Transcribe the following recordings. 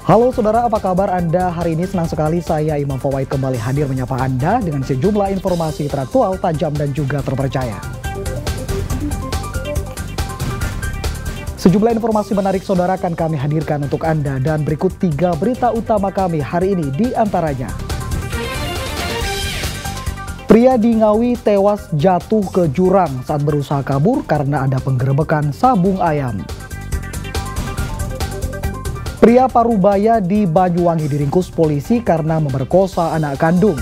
Halo saudara, apa kabar Anda hari ini? Senang sekali saya Imam Fawaid kembali hadir menyapa Anda dengan sejumlah informasi teraktual, tajam dan juga terpercaya. Sejumlah informasi menarik saudara akan kami hadirkan untuk Anda dan berikut 3 berita utama kami hari ini di antaranya. Pria di Ngawi tewas jatuh ke jurang saat berusaha kabur karena ada penggerebekan sabung ayam. Pria Parubaya di Banyuwangi diringkus polisi karena memerkosa anak kandung.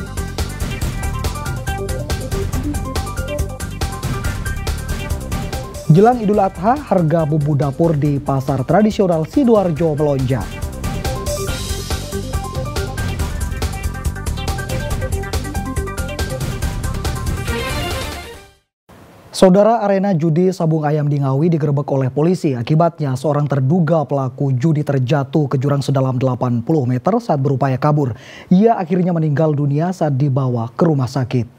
Jelang Idul Adha, harga bumbu dapur di pasar tradisional Sidoarjo melonjak. Saudara, arena judi sabung ayam di Ngawi digerebek oleh polisi. Akibatnya seorang terduga pelaku judi terjatuh ke jurang sedalam 80 meter saat berupaya kabur. Ia akhirnya meninggal dunia saat dibawa ke rumah sakit.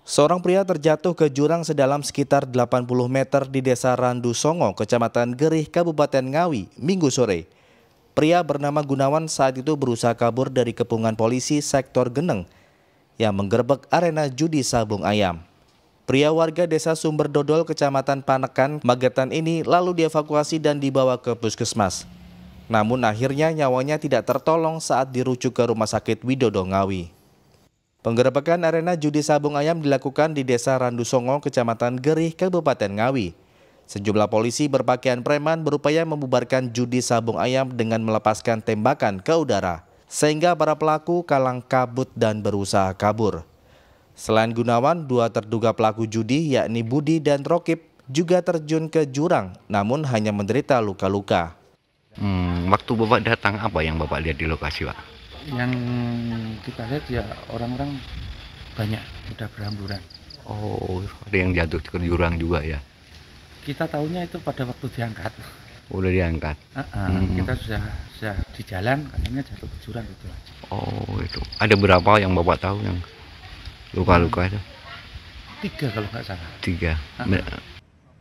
Seorang pria terjatuh ke jurang sedalam sekitar 80 meter di Desa Randu Songo, Kecamatan Gerih, Kabupaten Ngawi, Minggu sore. Pria bernama Gunawan saat itu berusaha kabur dari kepungan polisi sektor Geneng yang menggerebek arena judi sabung ayam. Pria warga Desa Sumber Dodol, Kecamatan Panekan, Magetan ini lalu dievakuasi dan dibawa ke puskesmas. Namun akhirnya nyawanya tidak tertolong saat dirujuk ke Rumah Sakit Widodo Ngawi. Penggerebekan arena judi sabung ayam dilakukan di Desa Randu Songo, Kecamatan Gerih, Kabupaten Ngawi. Sejumlah polisi berpakaian preman berupaya membubarkan judi sabung ayam dengan melepaskan tembakan ke udara, sehingga para pelaku kalang kabut dan berusaha kabur. Selain Gunawan, 2 terduga pelaku judi yakni Budi dan Rokib juga terjun ke jurang, namun hanya menderita luka-luka. Waktu Bapak datang, apa yang Bapak lihat di lokasi, Pak? Yang kita lihat ya orang-orang banyak udah berhamburan. Oh, ada yang jatuh ke jurang juga ya? Kita tahunya itu pada waktu diangkat. Udah diangkat? Kita sudah di jalan, katanya jatuh ke jurang gitu aja. Oh, itu. Ada berapa yang Bapak tahu yang luka-luka itu? 3 kalau nggak salah. 3.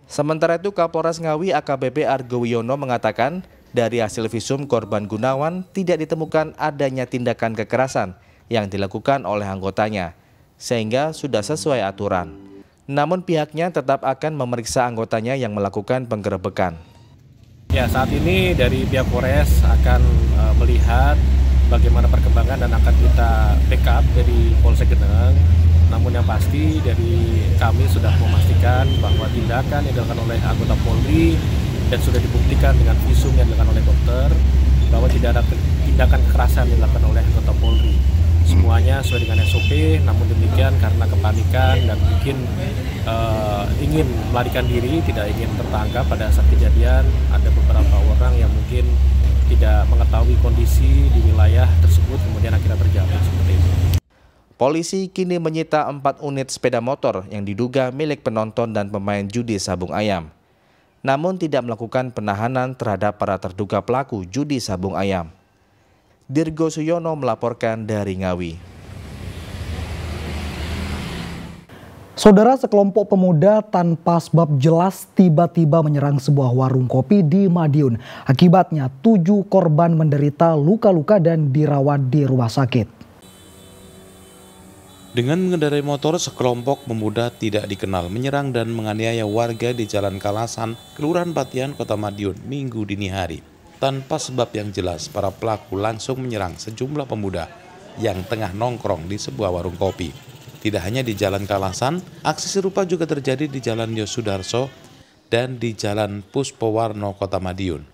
Sementara itu Kapolres Ngawi AKBP Argo Wiono mengatakan dari hasil visum korban Gunawan tidak ditemukan adanya tindakan kekerasan yang dilakukan oleh anggotanya, sehingga sudah sesuai aturan. Namun pihaknya tetap akan memeriksa anggotanya yang melakukan penggerebekan. Ya, saat ini dari pihak Polres akan melihat bagaimana perkembangan dan akan kita backup dari Polsek Geneng. Namun yang pasti dari kami sudah memastikan bahwa tindakan yang dilakukan oleh anggota Polri dan sudah dibuktikan dengan visum yang dilakukan oleh dokter bahwa tidak ada tindakan kekerasan yang dilakukan oleh anggota Polri. Semuanya sesuai dengan SOP, namun demikian karena kepanikan dan mungkin ingin melarikan diri, tidak ingin tertangkap pada saat kejadian, ada beberapa orang yang mungkin tidak mengetahui kondisi di wilayah tersebut, kemudian akhirnya terjatuh seperti itu. Polisi kini menyita 4 unit sepeda motor yang diduga milik penonton dan pemain judi sabung ayam. Namun tidak melakukan penahanan terhadap para terduga pelaku judi sabung ayam. Dirgo Suyono melaporkan dari Ngawi. Saudara, sekelompok pemuda tanpa sebab jelas tiba-tiba menyerang sebuah warung kopi di Madiun. Akibatnya 7 korban menderita luka-luka dan dirawat di rumah sakit. Dengan mengendarai motor, sekelompok pemuda tidak dikenal menyerang dan menganiaya warga di Jalan Kalasan, Kelurahan Patian, Kota Madiun, Minggu dini hari. Tanpa sebab yang jelas, para pelaku langsung menyerang sejumlah pemuda yang tengah nongkrong di sebuah warung kopi. Tidak hanya di Jalan Kalasan, aksi serupa juga terjadi di Jalan Yosudarso dan di Jalan Puspowarno, Kota Madiun.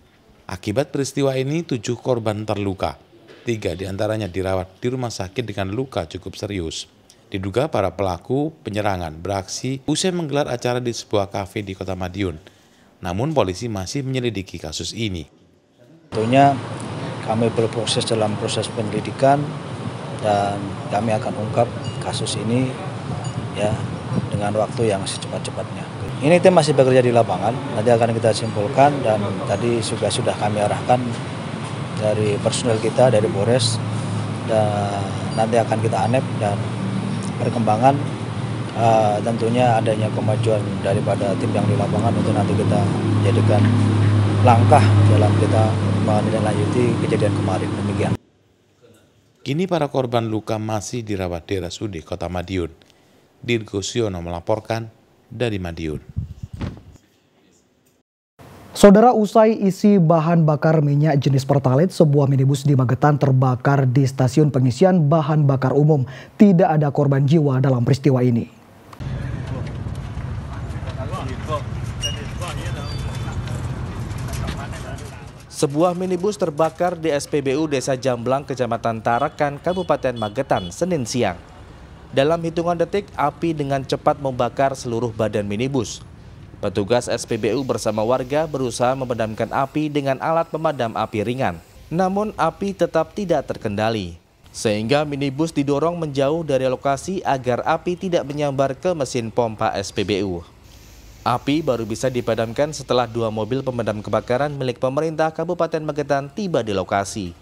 Akibat peristiwa ini, 7 korban terluka. 3 diantaranya dirawat di rumah sakit dengan luka cukup serius. Diduga para pelaku penyerangan beraksi usai menggelar acara di sebuah kafe di Kota Madiun. Namun polisi masih menyelidiki kasus ini. Tentunya kami berproses dalam proses penyelidikan dan kami akan ungkap kasus ini ya dengan waktu yang secepat-cepatnya. Ini tim masih bekerja di lapangan, nanti akan kita simpulkan dan tadi sudah kami arahkan dari personel kita dari Polres dan nanti akan kita anep dan perkembangan tentunya adanya kemajuan daripada tim yang di lapangan untuk nanti kita jadikan langkah dalam kita menindaklanjuti kejadian kemarin. Demikian. Kini para korban luka masih dirawat di RSUD Kota Madiun. Dirgo Siono melaporkan dari Madiun. Saudara, usai isi bahan bakar minyak jenis Pertalite, sebuah minibus di Magetan terbakar di stasiun pengisian bahan bakar umum. Tidak ada korban jiwa dalam peristiwa ini. Sebuah minibus terbakar di SPBU Desa Jamblang, Kecamatan Tarakan, Kabupaten Magetan, Senin siang. Dalam hitungan detik, api dengan cepat membakar seluruh badan minibus. Petugas SPBU bersama warga berusaha memadamkan api dengan alat pemadam api ringan. Namun api tetap tidak terkendali, sehingga minibus didorong menjauh dari lokasi agar api tidak menyambar ke mesin pompa SPBU. Api baru bisa dipadamkan setelah 2 mobil pemadam kebakaran milik pemerintah Kabupaten Magetan tiba di lokasi.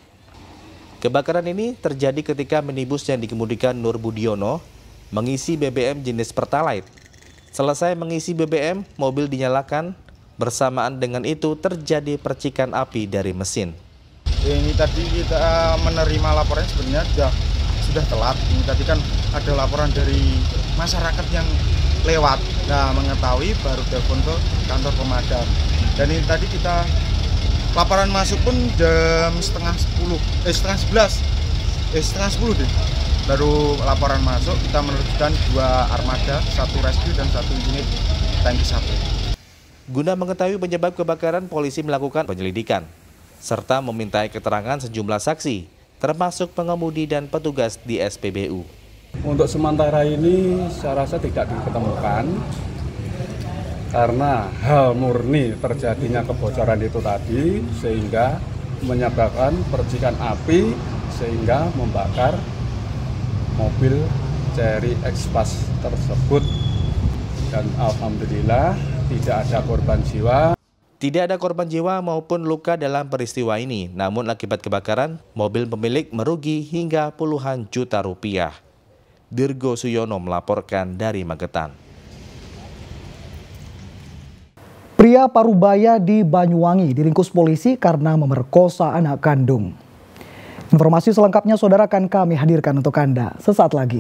Kebakaran ini terjadi ketika minibus yang dikemudikan Nur Budiono mengisi BBM jenis Pertalite. Selesai mengisi BBM, mobil dinyalakan. Bersamaan dengan itu terjadi percikan api dari mesin. Ini tadi kita menerima laporan sebenarnya sudah telat. Ini tadi kan ada laporan dari masyarakat yang lewat. Nah, mengetahui baru telepon ke kantor pemadam. Dan ini tadi kita laporan masuk pun jam setengah 10 deh. Baru laporan masuk, kita menerjunkan 2 armada, 1 rescue dan 1 unit tangki 1. Guna mengetahui penyebab kebakaran, polisi melakukan penyelidikan serta memintai keterangan sejumlah saksi, termasuk pengemudi dan petugas di SPBU. Untuk sementara ini saya rasa tidak diketemukan karena hal murni terjadinya kebocoran itu tadi sehingga menyebabkan percikan api sehingga membakar mobil Cherry Express tersebut, dan alhamdulillah tidak ada korban jiwa. Tidak ada korban jiwa maupun luka dalam peristiwa ini, namun akibat kebakaran, mobil pemilik merugi hingga puluhan juta rupiah. Dirgo Suyono melaporkan dari Magetan. Pria Parubaya di Banyuwangi diringkus polisi karena memerkosa anak kandung. Informasi selengkapnya saudara akan kami hadirkan untuk Anda sesaat lagi.